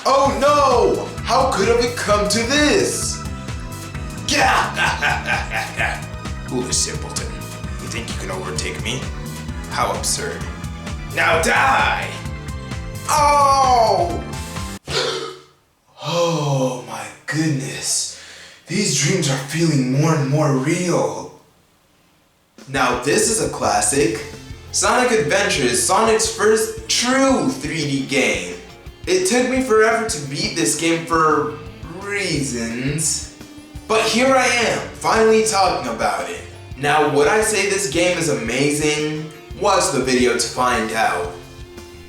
Oh no! How could have it come to this? Foolish simpleton. You think you can overtake me? How absurd. Now die! Oh! Oh my goodness. These dreams are feeling more and more real. Now this is a classic. Sonic Adventure is Sonic's first true 3D game. It took me forever to beat this game for reasons. But here I am, finally talking about it. Now would I say this game is amazing? Watch the video to find out.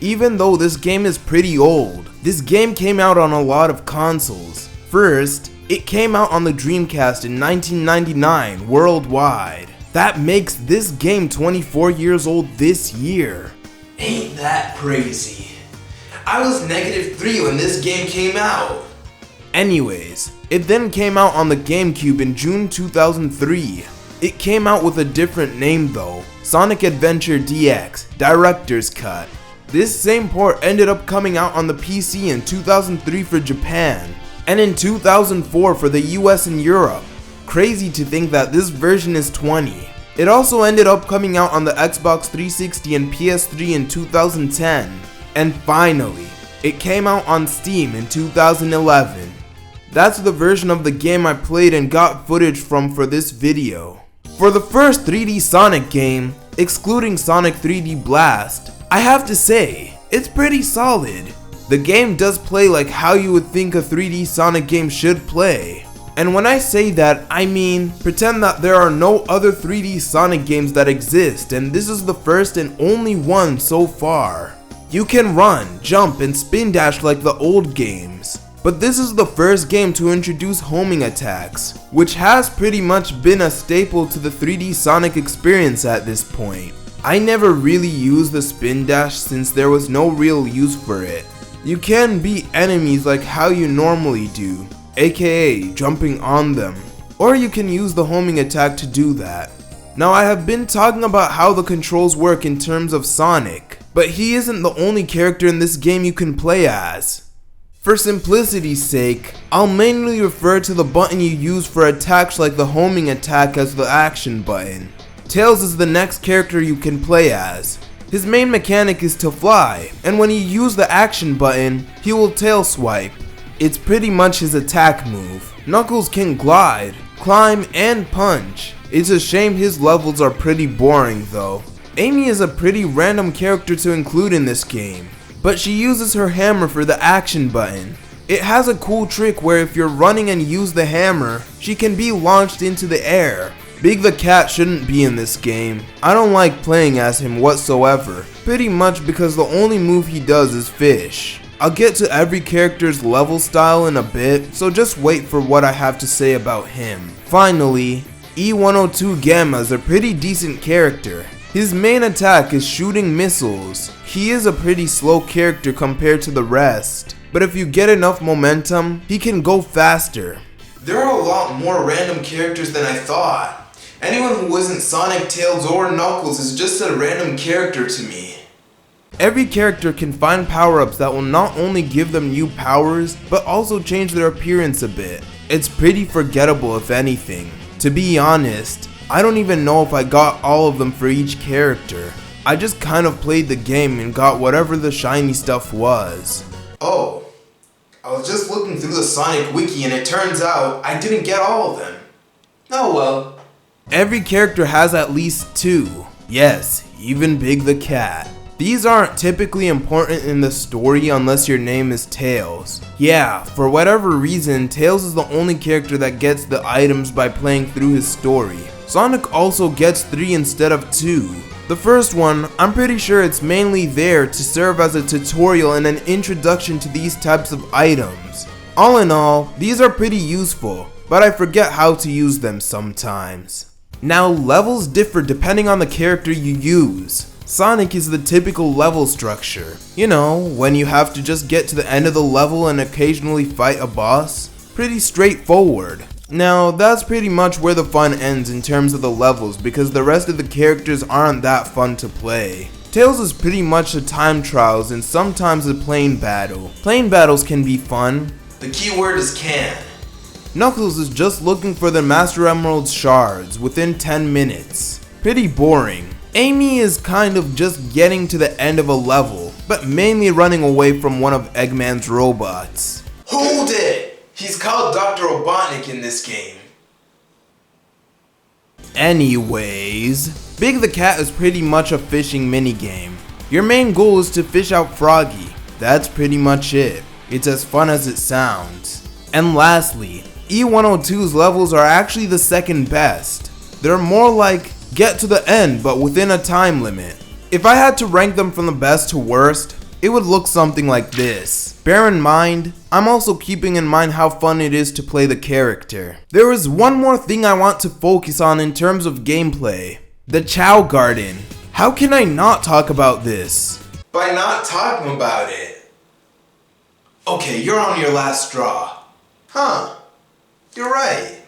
Even though this game is pretty old, this game came out on a lot of consoles. First, it came out on the Dreamcast in 1999 worldwide. That makes this game 24 years old this year. Ain't that crazy? I was -3 when this game came out. Anyways, it then came out on the GameCube in June 2003. It came out with a different name though, Sonic Adventure DX Director's Cut. This same port ended up coming out on the PC in 2003 for Japan, and in 2004 for the US and Europe. Crazy to think that this version is 20. It also ended up coming out on the Xbox 360 and PS3 in 2010. And finally, it came out on Steam in 2011. That's the version of the game I played and got footage from for this video. For the first 3D Sonic game, excluding Sonic 3D Blast, I have to say, it's pretty solid. The game does play like how you would think a 3D Sonic game should play. And when I say that, I mean, pretend that there are no other 3D Sonic games that exist, and this is the first and only one so far. You can run, jump, and spin dash like the old games. But this is the first game to introduce homing attacks, which has pretty much been a staple to the 3D Sonic experience at this point. I never really used the spin dash since there was no real use for it. You can beat enemies like how you normally do, aka jumping on them, or you can use the homing attack to do that. Now I have been talking about how the controls work in terms of Sonic, but he isn't the only character in this game you can play as. For simplicity's sake, I'll mainly refer to the button you use for attacks like the homing attack as the action button. Tails is the next character you can play as. His main mechanic is to fly, and when you use the action button, he will tail swipe. It's pretty much his attack move. Knuckles can glide, climb, and punch. It's a shame his levels are pretty boring though. Amy is a pretty random character to include in this game, but she uses her hammer for the action button. It has a cool trick where if you're running and use the hammer, she can be launched into the air. Big the Cat shouldn't be in this game. I don't like playing as him whatsoever, pretty much because the only move he does is fish. I'll get to every character's level style in a bit, so just wait for what I have to say about him. Finally, E102 Gamma is a pretty decent character. His main attack is shooting missiles. He is a pretty slow character compared to the rest, but if you get enough momentum, he can go faster. There are a lot more random characters than I thought. Anyone who isn't Sonic, Tails, or Knuckles is just a random character to me. Every character can find power-ups that will not only give them new powers, but also change their appearance a bit. It's pretty forgettable if anything. To be honest, I don't even know if I got all of them for each character. I just kind of played the game and got whatever the shiny stuff was. Oh, I was just looking through the Sonic wiki and it turns out I didn't get all of them. Oh well. Every character has at least 2. Yes, even Big the Cat. These aren't typically important in the story unless your name is Tails. Yeah, for whatever reason, Tails is the only character that gets the items by playing through his story. Sonic also gets 3 instead of 2. The first one, I'm pretty sure it's mainly there to serve as a tutorial and an introduction to these types of items. All in all, these are pretty useful, but I forget how to use them sometimes. Now, levels differ depending on the character you use. Sonic is the typical level structure. You know, when you have to just get to the end of the level and occasionally fight a boss. Pretty straightforward. Now, that's pretty much where the fun ends in terms of the levels because the rest of the characters aren't that fun to play. Tails is pretty much a time trials and sometimes a plane battle. Plane battles can be fun. The key word is can. Knuckles is just looking for the Master Emerald's shards within 10 minutes. Pretty boring. Amy is kind of just getting to the end of a level, but mainly running away from one of Eggman's robots. Hold it! He's called Dr. Robotnik in this game. Anyways, Big the Cat is pretty much a fishing minigame. Your main goal is to fish out Froggy. That's pretty much it. It's as fun as it sounds. And lastly, E102's levels are actually the second best. They're more like get to the end but within a time limit. If I had to rank them from the best to worst, it would look something like this. Bear in mind, I'm also keeping in mind how fun it is to play the character. There is one more thing I want to focus on in terms of gameplay. The Chao Garden. How can I not talk about this? By not talking about it. Okay, you're on your last straw. Huh. You're right.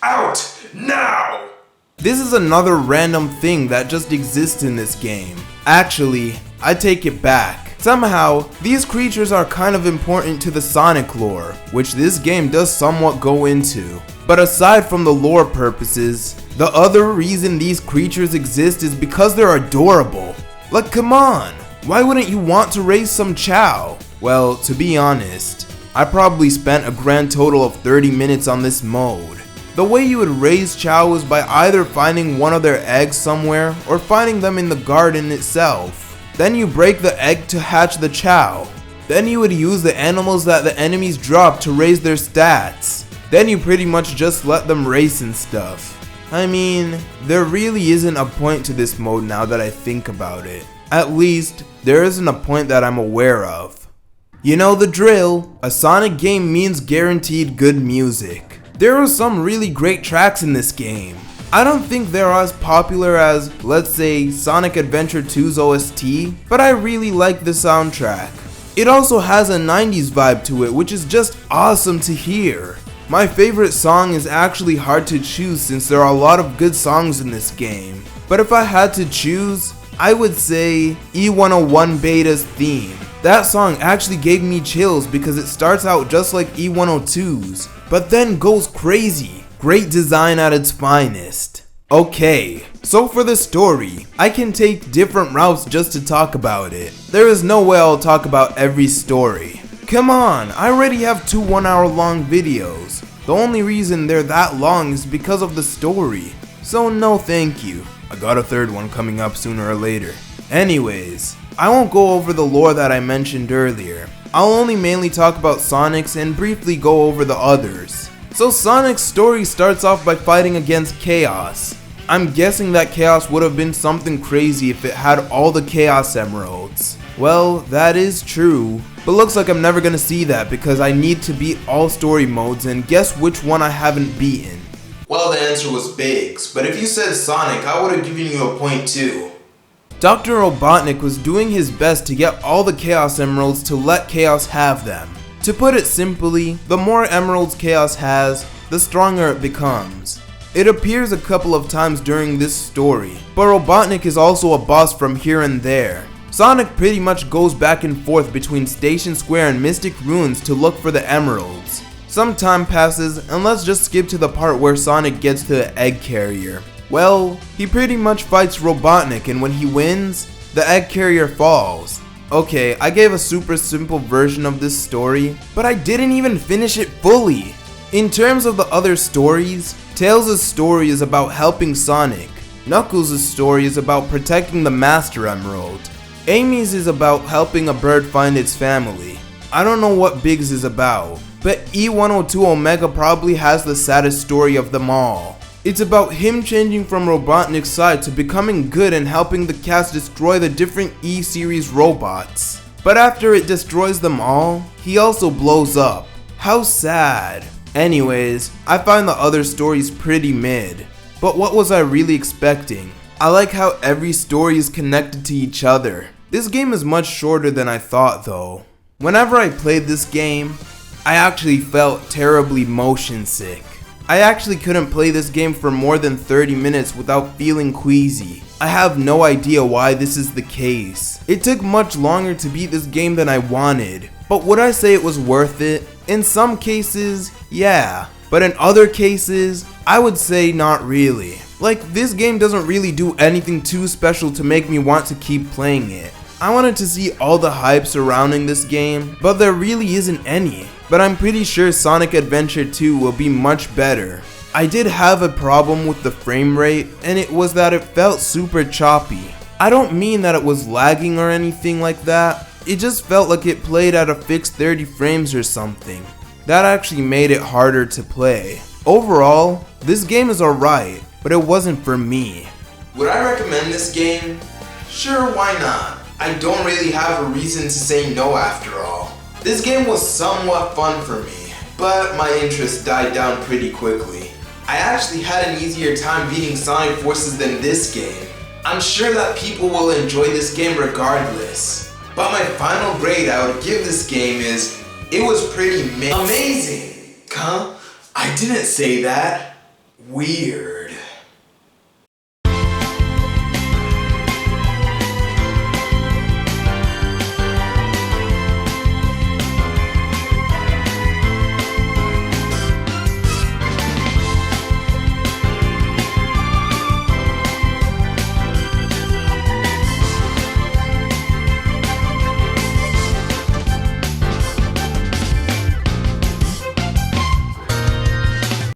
Out now! This is another random thing that just exists in this game. Actually, I take it back. Somehow, these creatures are kind of important to the Sonic lore, which this game does somewhat go into. But aside from the lore purposes, the other reason these creatures exist is because they're adorable. Like, come on, why wouldn't you want to raise some Chao? Well, to be honest, I probably spent a grand total of 30 minutes on this mode. The way you would raise Chao is by either finding one of their eggs somewhere or finding them in the garden itself. Then you break the egg to hatch the Chao. Then you would use the animals that the enemies drop to raise their stats. Then you pretty much just let them race and stuff. I mean, there really isn't a point to this mode now that I think about it. At least, there isn't a point that I'm aware of. You know the drill. A Sonic game means guaranteed good music. There are some really great tracks in this game. I don't think they're as popular as, let's say, Sonic Adventure 2's OST, but I really like the soundtrack. It also has a 90s vibe to it, which is just awesome to hear. My favorite song is actually hard to choose since there are a lot of good songs in this game. But if I had to choose, I would say E101 Beta's theme. That song actually gave me chills because it starts out just like E102's, but then goes crazy. Great design at its finest. Okay, so for the story, I can take different routes just to talk about it. There is no way I'll talk about every story. Come on, I already have 2 1-hour-long videos. The only reason they're that long is because of the story. So no thank you. I got a third one coming up sooner or later. Anyways, I won't go over the lore that I mentioned earlier. I'll only mainly talk about Sonic's and briefly go over the others. So Sonic's story starts off by fighting against Chaos. I'm guessing that Chaos would have been something crazy if it had all the Chaos Emeralds. Well, that is true, but looks like I'm never gonna see that because I need to beat all story modes, and guess which one I haven't beaten? Well, the answer was Biggs, but if you said Sonic, I would have given you a point too. Dr. Robotnik was doing his best to get all the Chaos Emeralds to let Chaos have them. To put it simply, the more emeralds Chaos has, the stronger it becomes. It appears a couple of times during this story, but Robotnik is also a boss from here and there. Sonic pretty much goes back and forth between Station Square and Mystic Ruins to look for the emeralds. Some time passes, and let's just skip to the part where Sonic gets to the egg carrier. Well, he pretty much fights Robotnik, and when he wins, the egg carrier falls. Okay, I gave a super simple version of this story, but I didn't even finish it fully. In terms of the other stories, Tails' story is about helping Sonic. Knuckles' story is about protecting the Master Emerald. Amy's is about helping a bird find its family. I don't know what Biggs is about, but E102 Omega probably has the saddest story of them all. It's about him changing from Robotnik's side to becoming good and helping the cast destroy the different E-series robots. But after it destroys them all, he also blows up. How sad. Anyways, I find the other stories pretty mid. But what was I really expecting? I like how every story is connected to each other. This game is much shorter than I thought though. Whenever I played this game, I actually felt terribly motion sick. I actually couldn't play this game for more than 30 minutes without feeling queasy. I have no idea why this is the case. It took much longer to beat this game than I wanted, but would I say it was worth it? In some cases, yeah, but in other cases, I would say not really. Like, this game doesn't really do anything too special to make me want to keep playing it. I wanted to see all the hype surrounding this game, but there really isn't any. But I'm pretty sure Sonic Adventure 2 will be much better. I did have a problem with the frame rate, and it was that it felt super choppy. I don't mean that it was lagging or anything like that, it just felt like it played at a fixed 30 frames or something. That actually made it harder to play. Overall, this game is alright, but it wasn't for me. Would I recommend this game? Sure, why not? I don't really have a reason to say no after all. This game was somewhat fun for me, but my interest died down pretty quickly. I actually had an easier time beating Sonic Forces than this game. I'm sure that people will enjoy this game regardless. But my final grade I would give this game is, it was pretty amazing. Huh? I didn't say that. Weird.